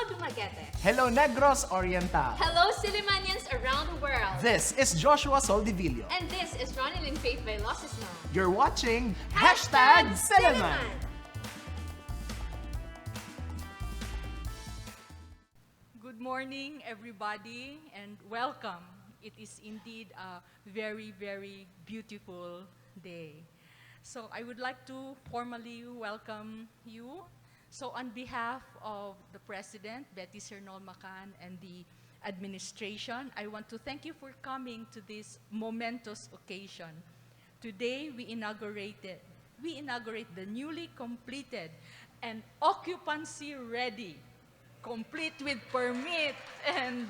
Dumaguete. Hello, Negros Oriental. Hello, Sillimanians around the world. This is Joshua Soldivillo. And this is Ronelyn Vailoces-No. You're watching Silliman. #Silliman. Good morning, everybody, and welcome. It is indeed a very, very beautiful day. So I would like to formally welcome you. So on behalf of the President, Betty Sernol-Macan, and the administration, I want to thank you for coming to this momentous occasion. Today, we inaugurate the newly completed and occupancy-ready, complete with permit and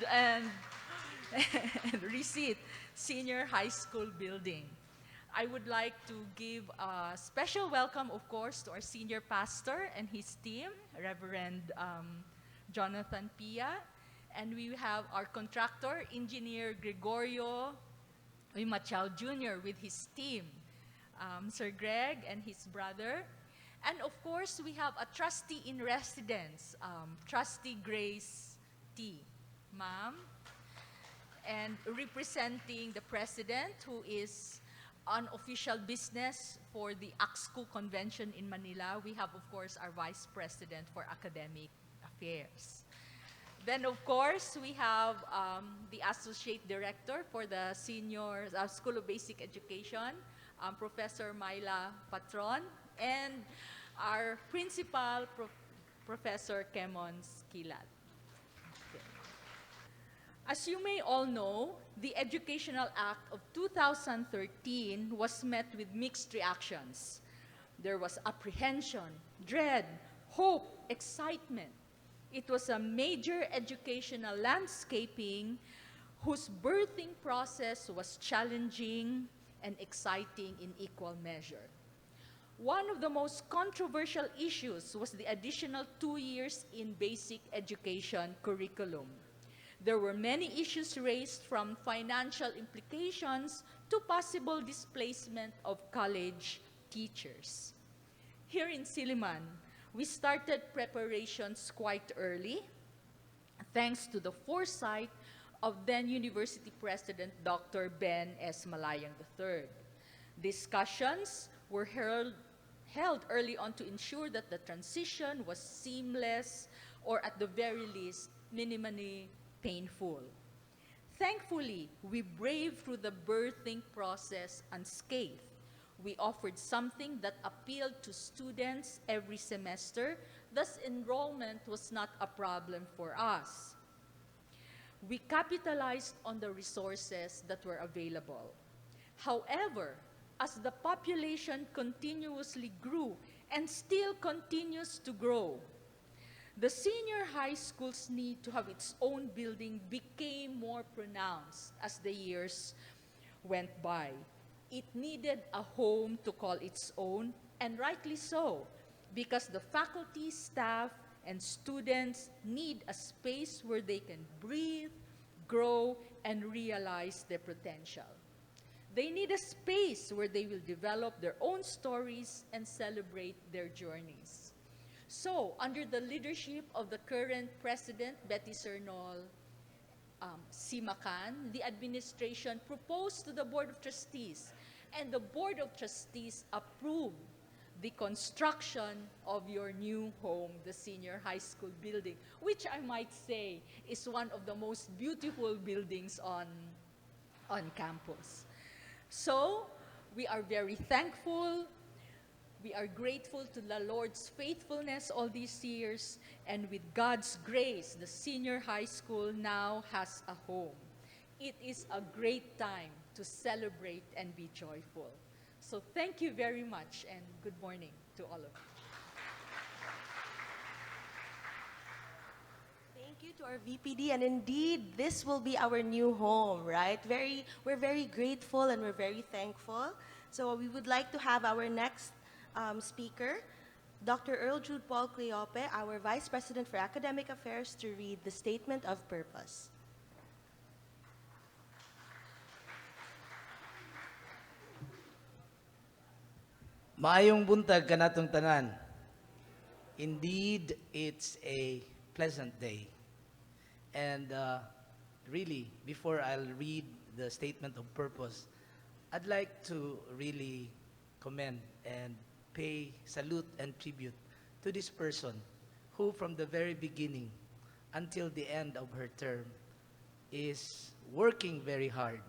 receipt, senior high school building. I would like to give a special welcome, of course, to our senior pastor and his team, Reverend Jonathan Pia. And we have our contractor, Engineer Gregorio Machao Jr. with his team, Sir Greg and his brother. And of course, we have a trustee in residence, Trustee Grace T. Ma'am. And representing the President, who is on official business for the AXCO convention in Manila, we have, of course, our Vice President for Academic Affairs. Then, of course, we have the Associate Director for the Senior School of Basic Education, Professor Myla Patron, and our Principal, Professor Kemons Kilat. As you may all know, the Educational Act of 2013 was met with mixed reactions. There was apprehension, dread, hope, excitement. It was a major educational landscaping whose birthing process was challenging and exciting in equal measure. One of the most controversial issues was the additional 2 years in basic education curriculum. There were many issues raised, from financial implications to possible displacement of college teachers. Here in Silliman, we started preparations quite early, thanks to the foresight of then University President Dr. Ben S. Malayang III. Discussions were held early on to ensure that the transition was seamless, or at the very least, minimally painful. Thankfully, we braved through the birthing process unscathed. We offered something that appealed to students every semester, thus enrollment was not a problem for us. We capitalized on the resources that were available. However, as the population continuously grew and still continues to grow, the senior high school's need to have its own building became more pronounced as the years went by. It needed a home to call its own, and rightly so, because the faculty, staff, and students need a space where they can breathe, grow, and realize their potential. They need a space where they will develop their own stories and celebrate their journeys. So, under the leadership of the current President, Betty Sernol Macan, the administration proposed to the Board of Trustees, and the Board of Trustees approved the construction of your new home, the senior high school building, which I might say is one of the most beautiful buildings on campus. So, we are very thankful. We are grateful to the Lord's faithfulness all these years, and with God's grace, the senior high school now has a home. It is a great time to celebrate and be joyful. So thank you very much, and good morning to all of you. Thank you to our VPD, and indeed, this will be our new home, right? We're very grateful and we're very thankful. So we would like to have our next speaker, Dr. Earl Jude Paul Cleope, our Vice President for Academic Affairs, to read the Statement of Purpose. Maayong buntag kanatong tanan. Indeed, it's a pleasant day. And really, before I'll read the statement of purpose, I'd like to really commend and pay salute and tribute to this person who from the very beginning until the end of her term is working very hard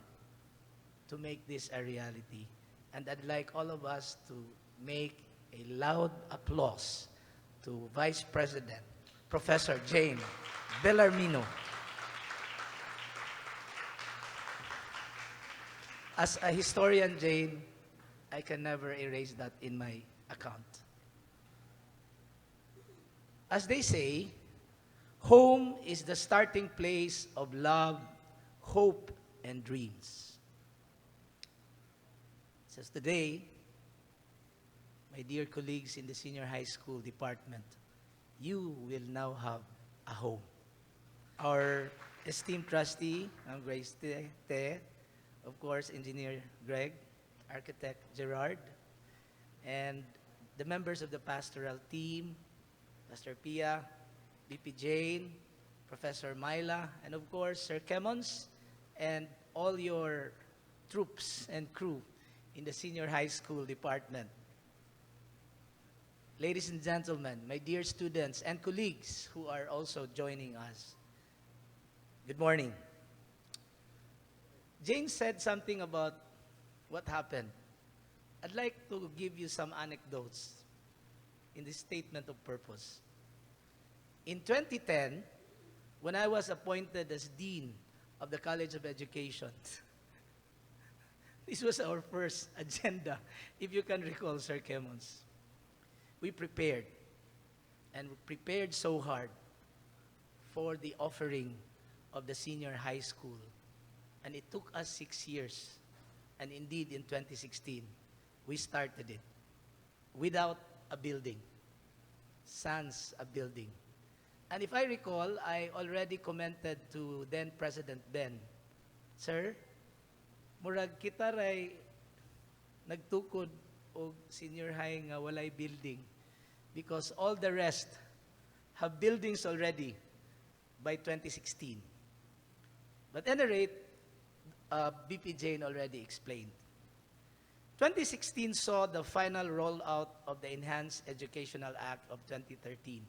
to make this a reality. And I'd like all of us to make a loud applause to Vice President, Professor Jane Bellarmino. As a historian, Jane, I can never erase that in my account. As they say, home is the starting place of love, hope, and dreams. So today, my dear colleagues in the senior high school department, you will now have a home. Our esteemed trustee, Grace Te, of course, Engineer Greg, Architect Gerard, and the members of the pastoral team, Pastor Pia, BP Jane, Professor Myla, and of course, Sir Kemons, and all your troops and crew in the senior high school department. Ladies and gentlemen, my dear students and colleagues who are also joining us, good morning. Jane said something about what happened. I'd like to give you some anecdotes in this statement of purpose. In 2010, when I was appointed as Dean of the College of Education, this was our first agenda, if you can recall, Sir Kemons. We prepared, and we prepared so hard for the offering of the senior high school. And it took us 6 years. And indeed, in 2016, we started it without a building, sans a building. And if I recall, I already commented to then President Ben, Sir, murag kita ray nagtukod og senior high nga walay building because all the rest have buildings already by 2016. But at any rate, BP Jane already explained. 2016 saw the final rollout of the Enhanced Educational Act of 2013.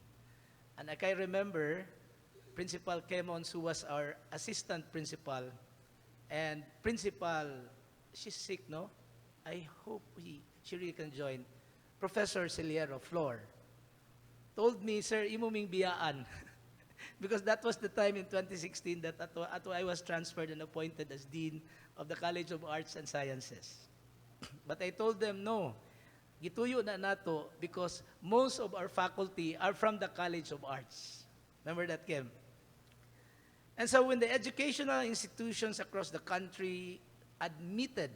And I can remember Principal Kemons, who was our assistant principal, and principal, she's sick, no? I hope she really can join. Professor Ciliero, Flor, told me, Sir, imo ming biyaan. Because that was the time in 2016 that ato I was transferred and appointed as Dean of the College of Arts and Sciences. But I told them, no, gituyo na nato because most of our faculty are from the College of Arts. Remember that, Kim? And so when the educational institutions across the country admitted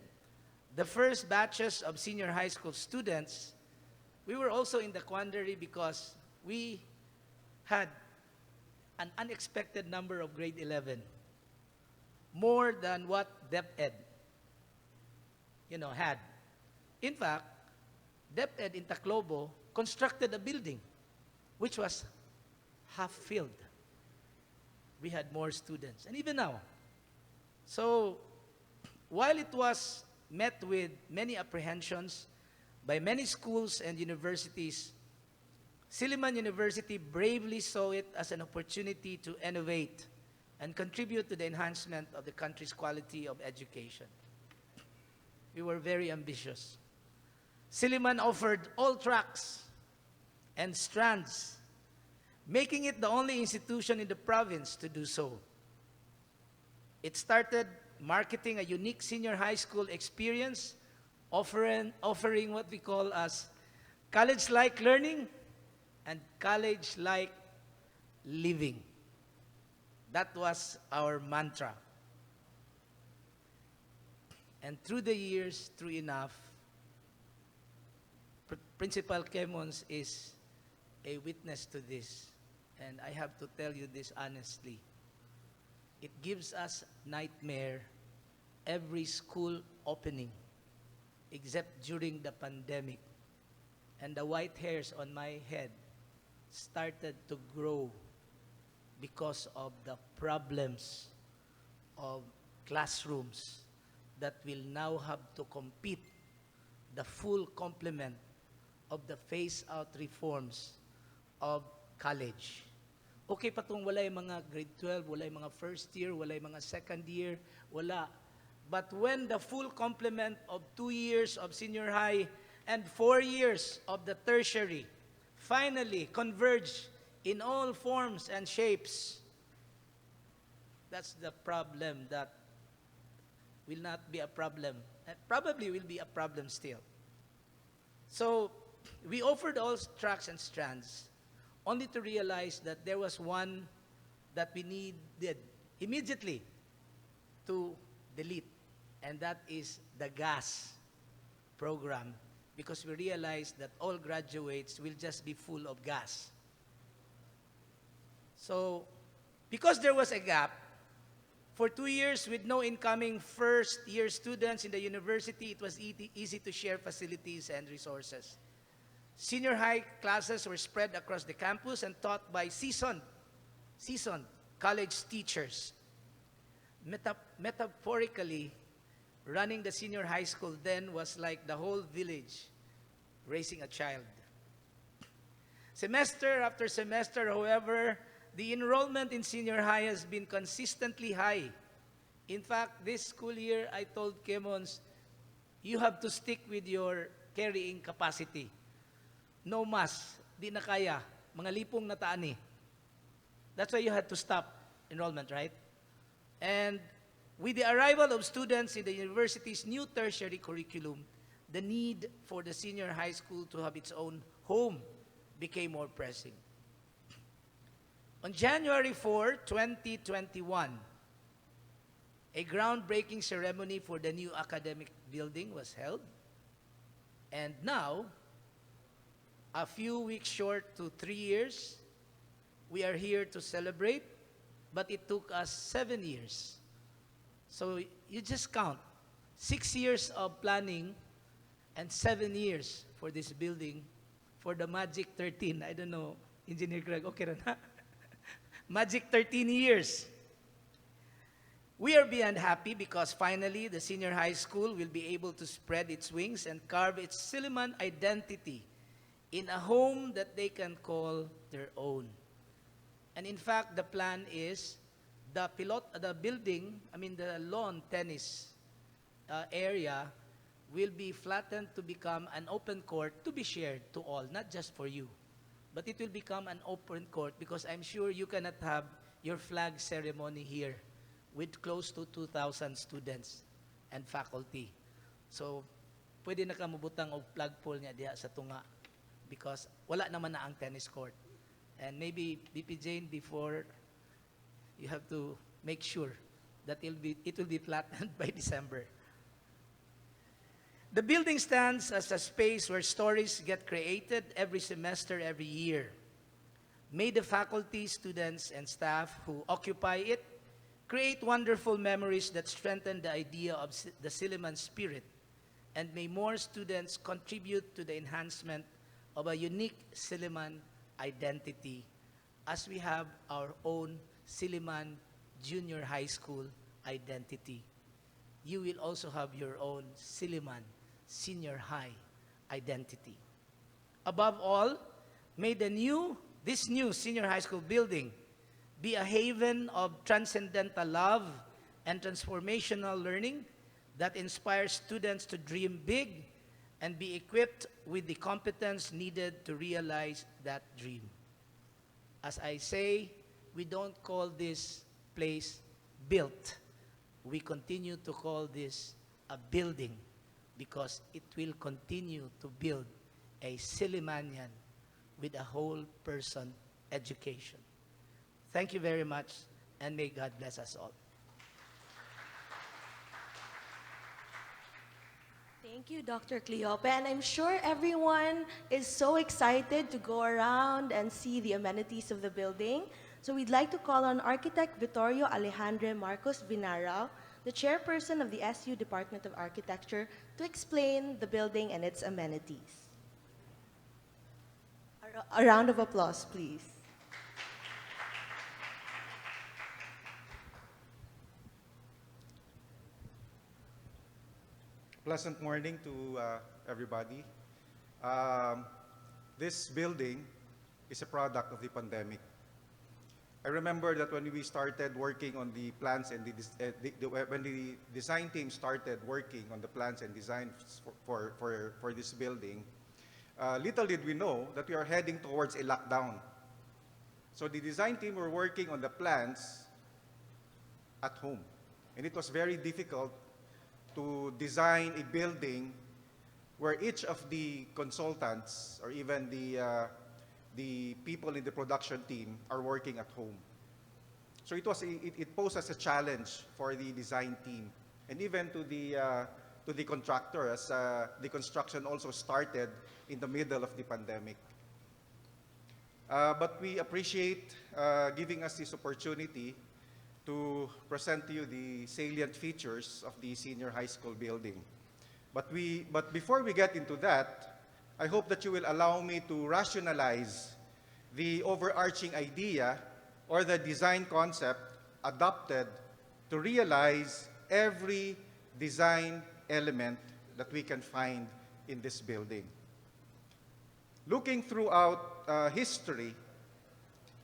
the first batches of senior high school students, we were also in the quandary because we had an unexpected number of grade 11, more than what DepEd, had. In fact, DepEd in Taclobo constructed a building which was half filled. We had more students, and even now. So, while it was met with many apprehensions by many schools and universities, Silliman University bravely saw it as an opportunity to innovate and contribute to the enhancement of the country's quality of education. We were very ambitious. Silliman offered all tracks and strands, making it the only institution in the province to do so. It started marketing a unique senior high school experience, offering what we call as college-like learning and college-like living. That was our mantra. And through the years, true enough, Principal Kemons is a witness to this. And I have to tell you this honestly. It gives us nightmare every school opening, except during the pandemic. And the white hairs on my head started to grow because of the problems of classrooms that will now have to compete the full complement of the phase-out reforms of college. Okay pa itong wala yung mga grade 12, wala yung mga first year, wala yung mga second year, wala. But when the full complement of 2 years of senior high and 4 years of the tertiary finally converge in all forms and shapes, that's the problem that will not be a problem, and probably will be a problem still. So, we offered all tracks and strands, only to realize that there was one that we needed immediately to delete, and that is the gas program, because we realized that all graduates will just be full of gas. So, because there was a gap, for 2 years with no incoming first-year students in the university, it was easy to share facilities and resources. Senior high classes were spread across the campus and taught by seasoned college teachers. Metaphorically, running the senior high school then was like the whole village raising a child. Semester after semester, however, the enrollment in senior high has been consistently high. In fact, this school year, I told Kemons, you have to stick with your carrying capacity. No mas, di na kaya, mga lipong na taani. That's why you had to stop enrollment, right? And with the arrival of students in the university's new tertiary curriculum, the need for the senior high school to have its own home became more pressing. On January 4, 2021, a groundbreaking ceremony for the new academic building was held. And now, a few weeks short to 3 years, we are here to celebrate, but it took us 7 years. So you just count, 6 years of planning and 7 years for this building, for the magic 13. I don't know, Engineer Greg, okay na? Magic 13 years. We are beyond happy because finally the senior high school will be able to spread its wings and carve its Silliman identity in a home that they can call their own. And in fact, the plan is the lawn tennis area will be flattened to become an open court to be shared to all, not just for you. But it will become an open court because I'm sure you cannot have your flag ceremony here with close to 2,000 students and faculty. So, pwede na ka mabutang og flagpole niya diha sa tunga because wala naman na ang tennis court. And maybe, BP Jane, before, you have to make sure that it will be flattened by December. The building stands as a space where stories get created every semester, every year. May the faculty, students, and staff who occupy it create wonderful memories that strengthen the idea of the Silliman spirit, and may more students contribute to the enhancement of a unique Silliman identity as we have our own Silliman Junior High School identity. You will also have your own Silliman Senior High identity. Above all, may this new senior high school building be a haven of transcendental love and transformational learning that inspires students to dream big and be equipped with the competence needed to realize that dream. As I say, we don't call this place built. We continue to call this a building because it will continue to build a Sillimanian with a whole person education. Thank you very much, and may God bless us all. Thank you, Dr. Cleope. And I'm sure everyone is so excited to go around and see the amenities of the building. So we'd like to call on Architect Vittorio Alejandro Marcos Vinarao, the chairperson of the SU Department of Architecture, to explain the building and its amenities. A round of applause, please. Pleasant morning to everybody. Um, this building is a product of the pandemic. I remember that when we started working on the plans and when the design team started working on the plans and designs for this building, little did we know that we are heading towards a lockdown. So the design team were working on the plans at home. And it was very difficult to design a building where each of the consultants or even the people in the production team are working at home. So it posed as a challenge for the design team and even to the contractor as the construction also started in the middle of the pandemic. But we appreciate giving us this opportunity to present to you the salient features of the senior high school building. But before we get into that, I hope that you will allow me to rationalize the overarching idea or the design concept adopted to realize every design element that we can find in this building. Looking throughout history,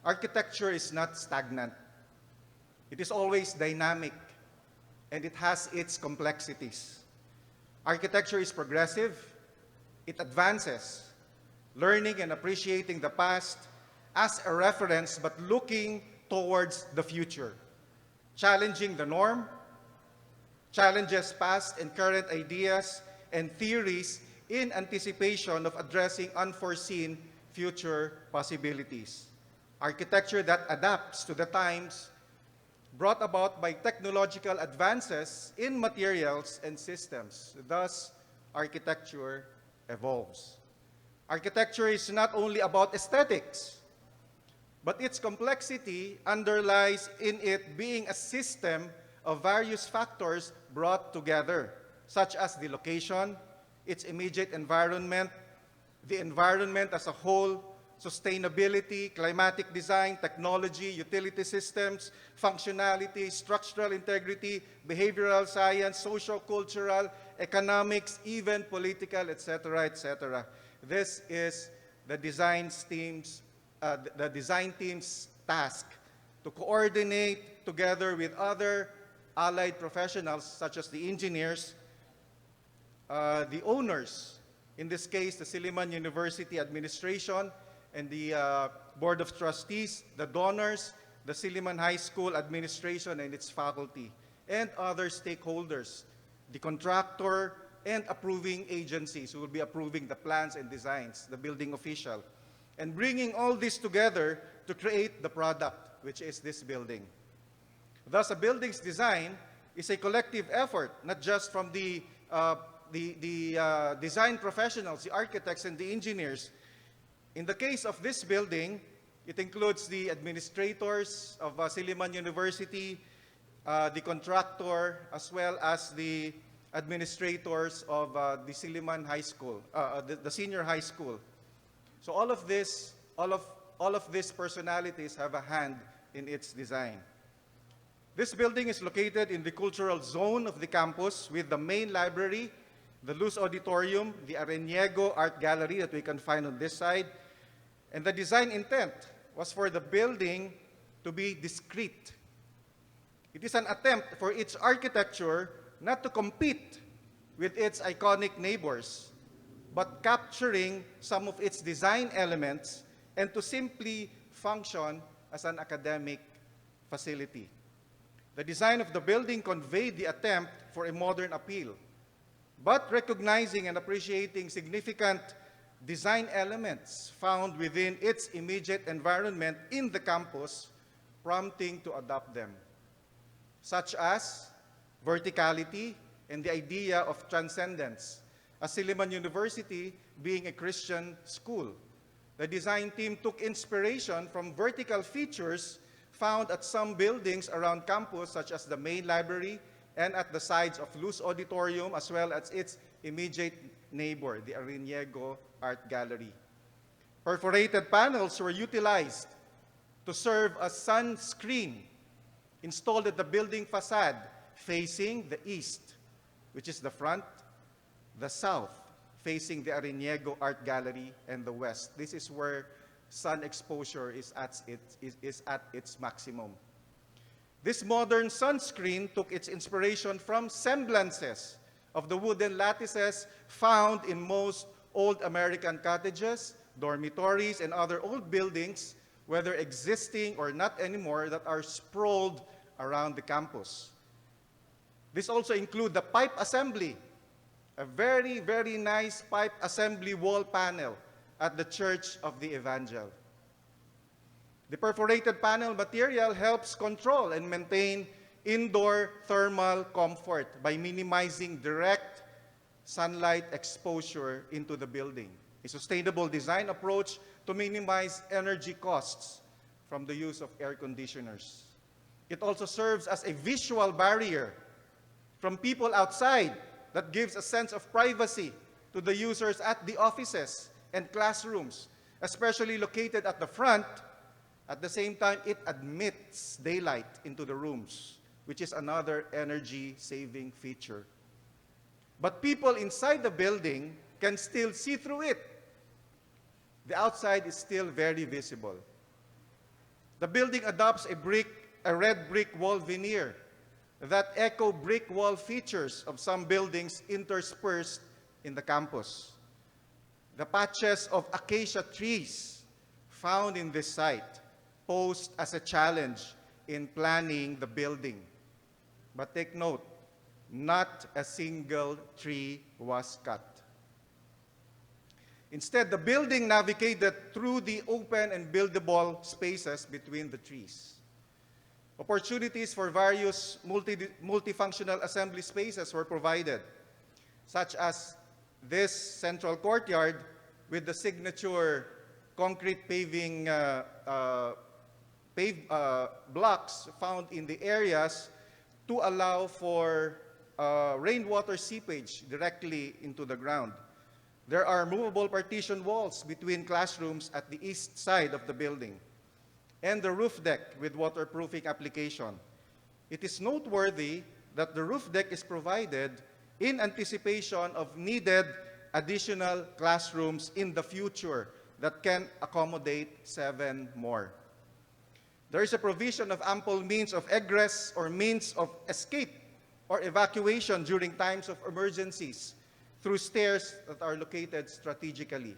architecture is not stagnant. It is always dynamic, and it has its complexities. Architecture is progressive. It advances, learning and appreciating the past as a reference, but looking towards the future, challenging the norm, challenges past and current ideas and theories in anticipation of addressing unforeseen future possibilities. Architecture that adapts to the times brought about by technological advances in materials and systems. Thus, architecture evolves. Architecture is not only about aesthetics, but its complexity underlies in it being a system of various factors brought together, such as the location, its immediate environment, the environment as a whole, sustainability, climatic design, technology, utility systems, functionality, structural integrity, behavioral science, socio-cultural, economics, even political, etc., etc. This is the design team's task to coordinate together with other allied professionals such as the engineers, the owners, in this case the Silliman University Administration, and the Board of Trustees, the donors, the Silliman High School Administration and its faculty, and other stakeholders, the contractor, and approving agencies who will be approving the plans and designs, the building official, and bringing all this together to create the product, which is this building. Thus, a building's design is a collective effort, not just from the design professionals, the architects and the engineers. In the case of this building, it includes the administrators of Silliman University, the contractor, as well as the administrators of the Silliman High School, the senior high school. So all of these personalities have a hand in its design. This building is located in the cultural zone of the campus with the main library, the Luz Auditorium, the Areniego Art Gallery that we can find on this side. And the design intent was for the building to be discrete. It is an attempt for its architecture not to compete with its iconic neighbors, but capturing some of its design elements and to simply function as an academic facility. The design of the building conveyed the attempt for a modern appeal, but recognizing and appreciating significant design elements found within its immediate environment in the campus, prompting to adopt them, such as verticality and the idea of transcendence. As Silliman University being a Christian school, the design team took inspiration from vertical features found at some buildings around campus, such as the main library and at the sides of Luz Auditorium, as well as its immediate neighbor, the Areniego Art Gallery. Perforated panels were utilized to serve as sunscreen installed at the building facade facing the east, which is the front, the south, facing the Ariniego Art Gallery, and the west. This is where sun exposure is at its maximum. This modern sunscreen took its inspiration from semblances of the wooden lattices found in most old American cottages, dormitories, and other old buildings, whether existing or not anymore, that are sprawled around the campus. This also includes the pipe assembly, a very, very nice pipe assembly wall panel at the Church of the Evangel. The perforated panel material helps control and maintain indoor thermal comfort by minimizing direct sunlight exposure into the building. A sustainable design approach to minimize energy costs from the use of air conditioners. It also serves as a visual barrier from people outside that gives a sense of privacy to the users at the offices and classrooms, especially located at the front. At the same time, it admits daylight into the rooms, which is another energy-saving feature. But people inside the building can still see through it. The outside is still very visible. The building adopts a red brick wall veneer that echo brick wall features of some buildings interspersed in the campus. The patches of acacia trees found in this site posed as a challenge in planning the building. But take note, not a single tree was cut. Instead, the building navigated through the open and buildable spaces between the trees. Opportunities for various multifunctional assembly spaces were provided, such as this central courtyard with the signature concrete paving blocks found in the areas to allow for rainwater seepage directly into the ground. There are movable partition walls between classrooms at the east side of the building, and the roof deck with waterproofing application. It is noteworthy that the roof deck is provided in anticipation of needed additional classrooms in the future that can accommodate 7 more. There is a provision of ample means of egress or means of escape or evacuation during times of emergencies through stairs that are located strategically.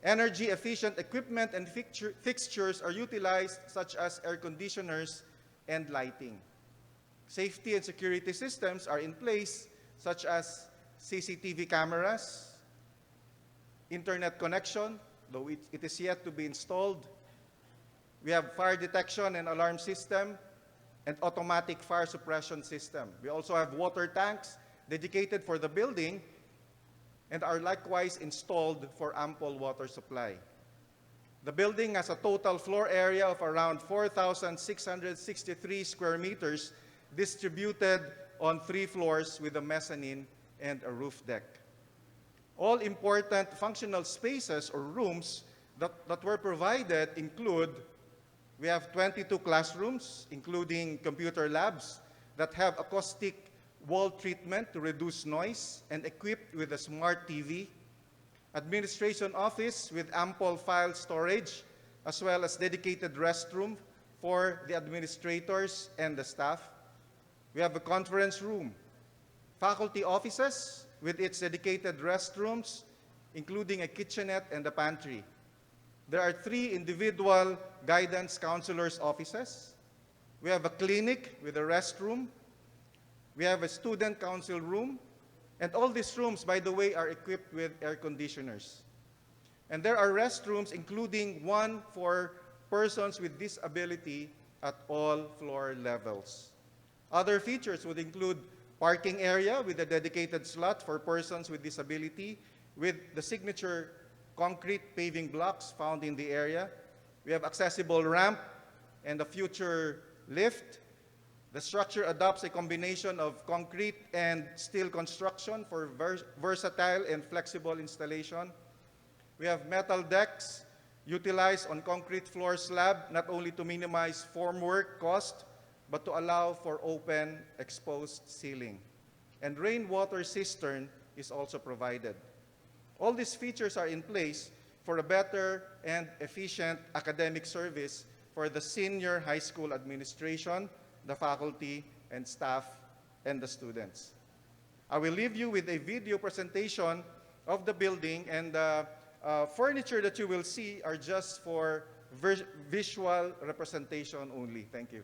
Energy-efficient equipment and fixtures are utilized, such as air conditioners and lighting. Safety and security systems are in place, such as CCTV cameras, internet connection, though it is yet to be installed. We have fire detection and alarm system and automatic fire suppression system. We also have water tanks dedicated for the building and are likewise installed for ample water supply. The building has a total floor area of around 4,663 square meters distributed on 3 floors with a mezzanine and a roof deck. All important functional spaces or rooms that were provided include, we have 22 classrooms, including computer labs that have acoustic wall treatment to reduce noise and equipped with a smart TV, administration office with ample file storage, as well as dedicated restroom for the administrators and the staff. We have a conference room, faculty offices with its dedicated restrooms, including a kitchenette and a pantry. There are 3 individual guidance counselors' offices. We have a clinic with a restroom. We have a student council room. And all these rooms, by the way, are equipped with air conditioners. And there are restrooms, including one for persons with disability at all floor levels. Other features would include parking area with a dedicated slot for persons with disability with the signature concrete paving blocks found in the area. We have accessible ramp and a future lift. The structure adopts a combination of concrete and steel construction for versatile and flexible installation. We have metal decks utilized on concrete floor slab, not only to minimize formwork cost, but to allow for open, exposed ceiling. And rainwater cistern is also provided. All these features are in place for a better and efficient academic service for the senior high school administration, the faculty and staff, and the students. I will leave you with a video presentation of the building, and the furniture that you will see are just for visual representation only. Thank you.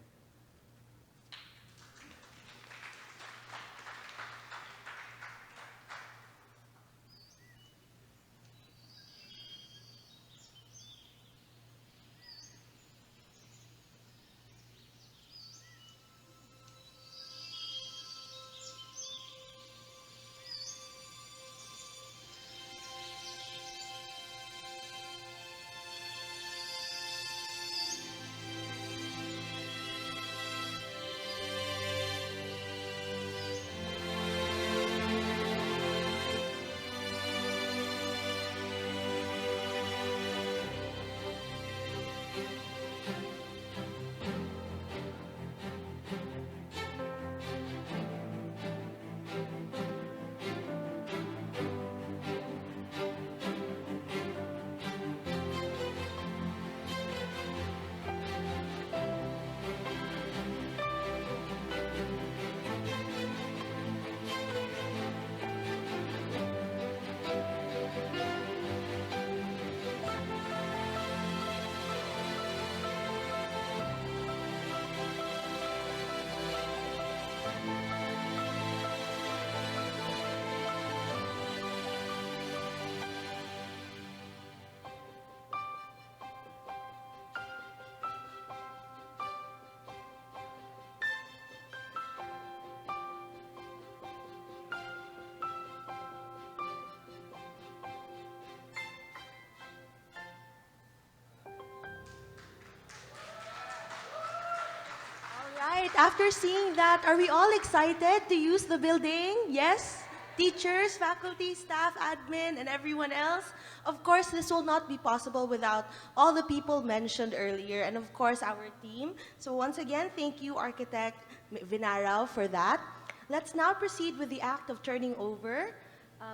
Right, after seeing that, are we all excited to use the building? Yes? Teachers, faculty, staff, admin, and everyone else? Of course, this will not be possible without all the people mentioned earlier, and of course, our team. So once again, thank you, Architect Vinarao, for that. Let's now proceed with the act of turning over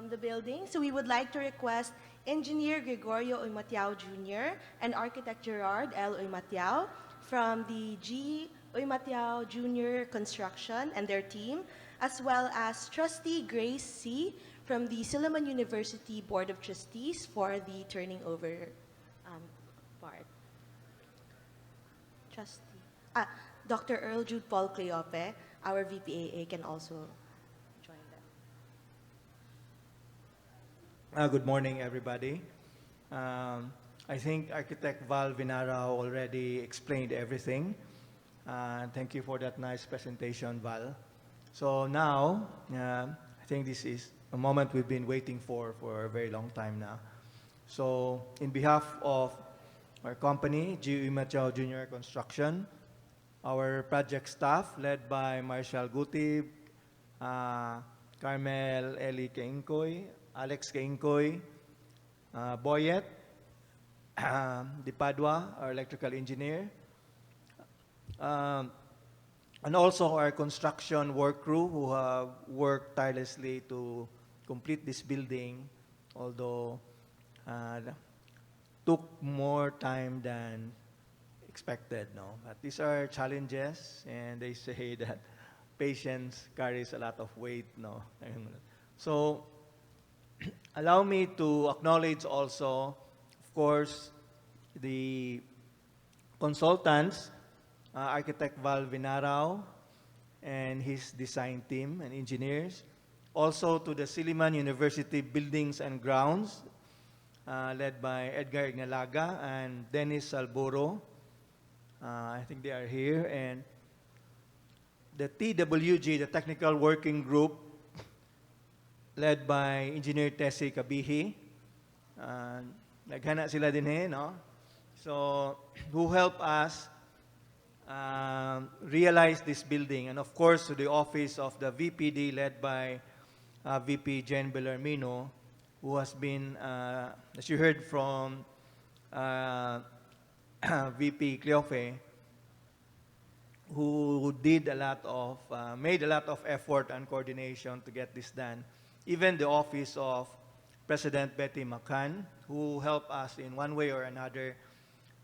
the building. So we would like to request Engineer Gregorio Oymatiao Jr. and Architect Gerard L. Oymatiao from the G. Oymatiao Jr. Construction and their team, as well as Trustee Grace C. from the Silliman University Board of Trustees for the turning over part. Trustee. Dr. Earl Jude Paul Cleope, our VPAA, can also join them. Good morning, everybody. I think Architect Val Vinarao already explained everything. Thank you for that nice presentation, Val. So now, I think this is a moment we've been waiting for a very long time now. So in behalf of our company, G. Oymatiao Jr. Construction, our project staff led by Marshall Gutib, Carmel Eli Keingkoy, Alex Keingkoy, Boyet, Di Padua, our electrical engineer, and also our construction work crew who have worked tirelessly to complete this building, although took more time than expected. No? But these are challenges, and they say that patience carries a lot of weight. No? So allow me to acknowledge also, of course, the consultants, Architect Val Vinarao and his design team and engineers. Also to the Silliman University Buildings and Grounds, led by Edgar Ignalaga and Dennis Alburo. I think they are here. And the TWG, the Technical Working Group, led by Engineer Tessie Kabihi. Naghana sila din no? So, who help us realize this building. And of course, to the office of the VPD led by VP Jen Bellarmino, who has been, as you heard from VP Cleofe, who did a lot of, made a lot of effort and coordination to get this done. even the office of President Betty McCann, who helped us in one way or another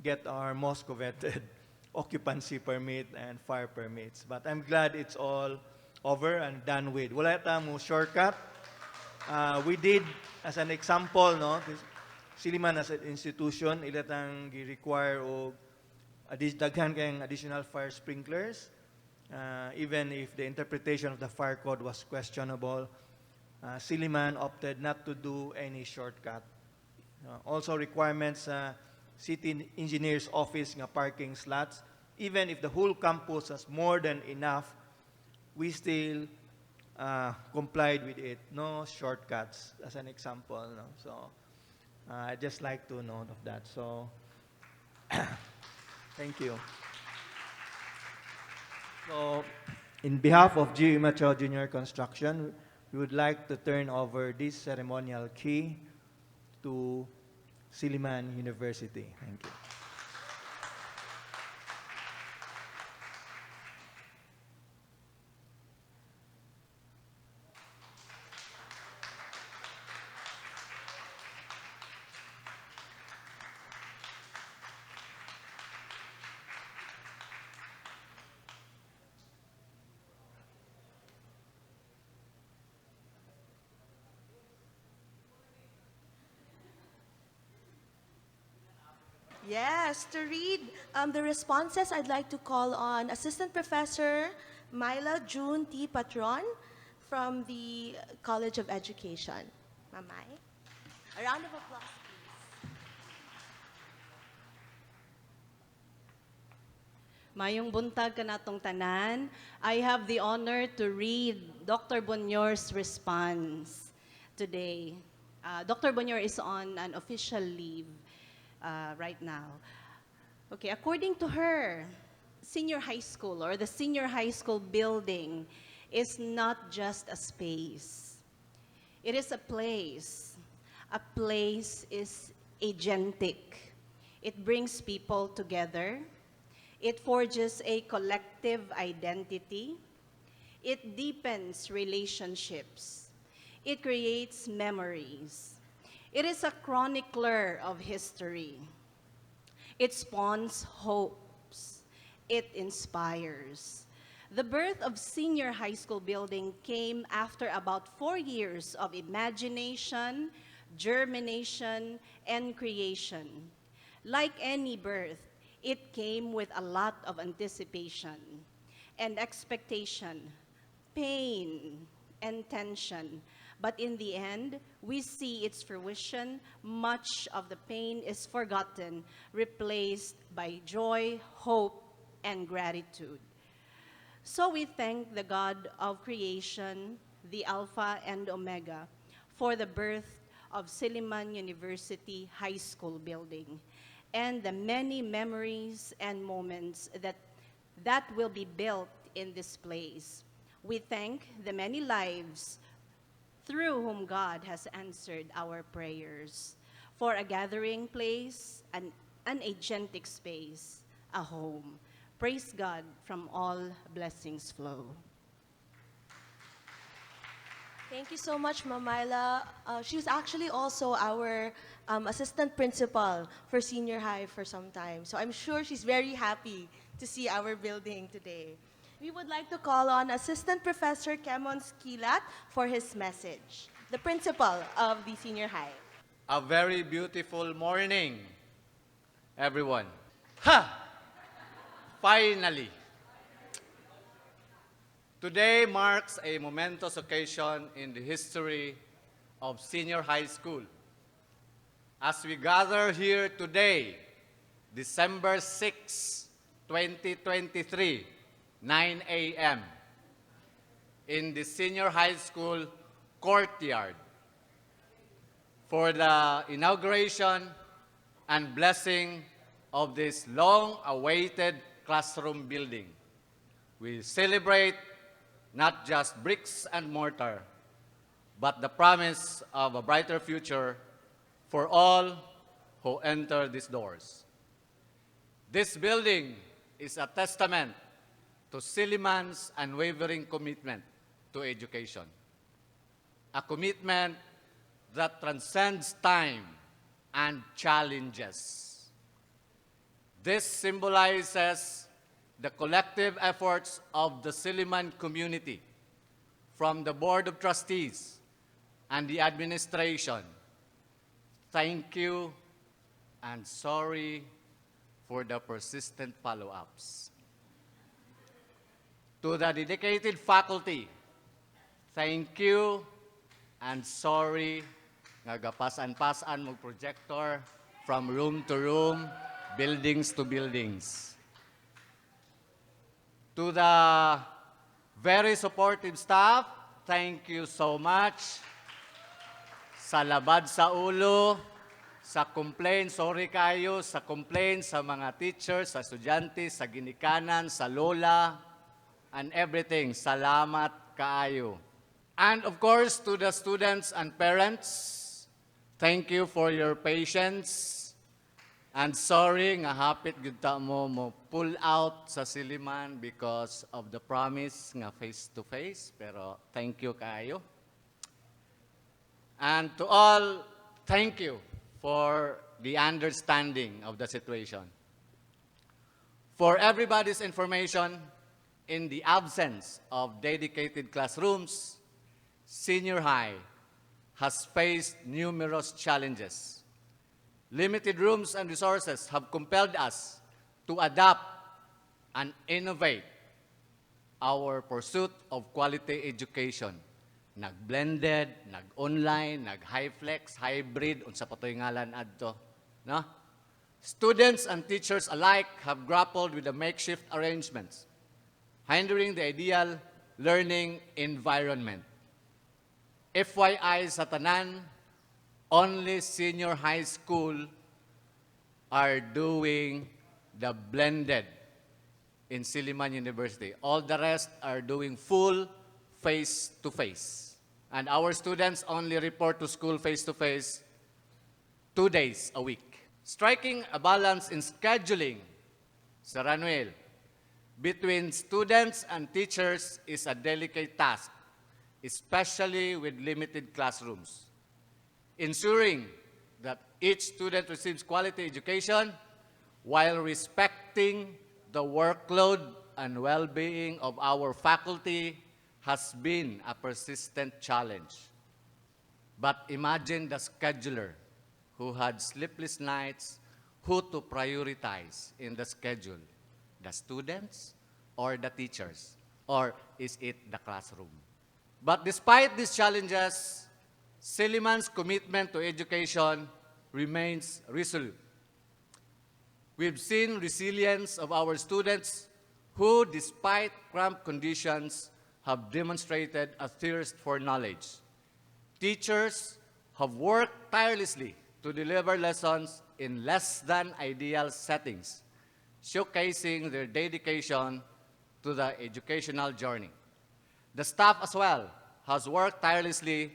get our most coveted occupancy permit and fire permits. But I'm glad it's all over and done with. Wala tayong shortcut. We did, as an example, no, Silliman as an institution, ilatang gi-require o daghan kayong additional fire sprinklers, even if the interpretation of the fire code was questionable. Silliman opted not to do any shortcut. Also requirements sa city engineer's office nga parking slots, even if the whole campus has more than enough, we still complied with it. No shortcuts, as an example. No? So I'd just like to note of that. So thank you. So in behalf of GU Metro Junior Construction, we would like to turn over this ceremonial key to Silliman University. Thank you. Yes, to read the responses, I'd like to call on Assistant Professor Myla June T. Patron from the College of Education. Mamay. A round of applause, please. Mayong buntag ka natong tanan, I have the honor to read Dr. Bonyor's response today. Dr. Bonyor is on an official leave right now. Okay, according to her, senior high school or the senior high school building is not just a space. It is a place. A place is agentic. It brings people together. It forges a collective identity. It deepens relationships. It creates memories. It is a chronicler of history. It spawns hopes. It inspires. The birth of senior high school building came after about 4 years of imagination, germination, and creation. Like any birth, it came with a lot of anticipation and expectation, pain and tension. But in the end, we see its fruition. Much of the pain is forgotten, replaced by joy, hope, and gratitude. So we thank the God of creation, the Alpha and Omega, for the birth of Silliman University High School building and the many memories and moments that will be built in this place. We thank the many lives through whom God has answered our prayers for a gathering place, an agentic space, a home. Praise God, from all blessings flow. Thank you so much, Mamayla. She's actually also our assistant principal for senior high for some time. So I'm sure she's very happy to see our building today. We would like to call on Assistant Professor Kemon Skilat for his message, the principal of the senior high. A very beautiful morning, everyone. Ha! Finally! Today marks a momentous occasion in the history of senior high school. As we gather here today, December 6, 2023, 9 a.m., in the senior high school courtyard for the inauguration and blessing of this long-awaited classroom building. We celebrate not just bricks and mortar, but the promise of a brighter future for all who enter these doors. This building is a testament to Silliman's unwavering commitment to education. a commitment that transcends time and challenges. This symbolizes the collective efforts of the Silliman community, from the Board of Trustees and the administration. Thank you and sorry for the persistent follow-ups. To the dedicated faculty, thank you and sorry nga gapasan-pasan mo projector from room to room, buildings to buildings. To the very supportive staff, thank you so much. Sa labad sa ulo, sa complaint, sorry kayo, sa complaint sa mga teachers, sa estudyante, sa ginikanan, sa lola, and everything. Salamat kaayo. And of course, to the students and parents, thank you for your patience. And sorry nga hapit gyud ta mo pull out sa Silliman because of the promise nga face-to-face. Pero thank you kaayo. And to all, thank you for the understanding of the situation. For everybody's information, in the absence of dedicated classrooms, senior high has faced numerous challenges. Limited rooms and resources have compelled us to adapt and innovate our pursuit of quality education. Nag-blended, nag-online, nag-high-flex, hybrid, unsa pa to'y ngalan adto. No? Students and teachers alike have grappled with the makeshift arrangements, hindering the ideal learning environment. FYI sa tanan, only senior high school are doing the blended in Silliman University. All the rest are doing full face-to-face. And our students only report to school face-to-face 2 days a week. Striking a balance in scheduling, Sir Ronelyn, between students and teachers is a delicate task, especially with limited classrooms. Ensuring that each student receives quality education while respecting the workload and well-being of our faculty has been a persistent challenge. But imagine the scheduler who had sleepless nights, who to prioritize in the schedule, the students or the teachers, or is it the classroom? But despite these challenges, Silliman's commitment to education remains resolute. We've seen resilience of our students who, despite cramped conditions, have demonstrated a thirst for knowledge. Teachers have worked tirelessly to deliver lessons in less than ideal settings, showcasing their dedication to the educational journey. The staff as well has worked tirelessly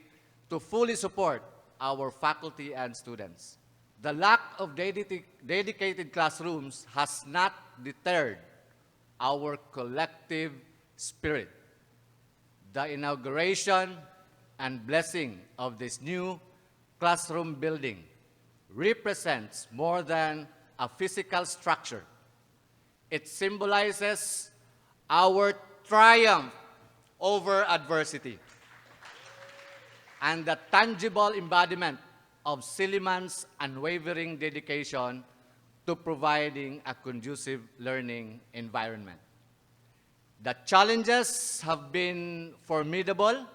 to fully support our faculty and students. The lack of dedicated classrooms has not deterred our collective spirit. The inauguration and blessing of this new classroom building represents more than a physical structure. It symbolizes our triumph over adversity and the tangible embodiment of Silliman's unwavering dedication to providing a conducive learning environment. The challenges have been formidable,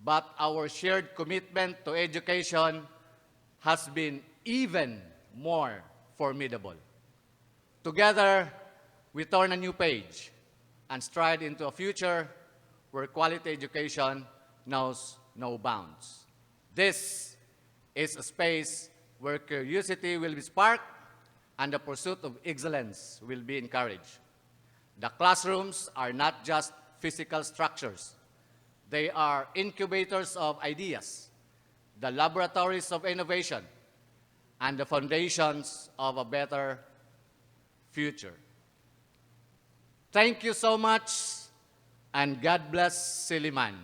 but our shared commitment to education has been even more formidable. Together, we turn a new page and stride into a future where quality education knows no bounds. This is a space where curiosity will be sparked and the pursuit of excellence will be encouraged. The classrooms are not just physical structures. They are incubators of ideas, the laboratories of innovation, and the foundations of a better future. Thank you so much, and God bless Silliman.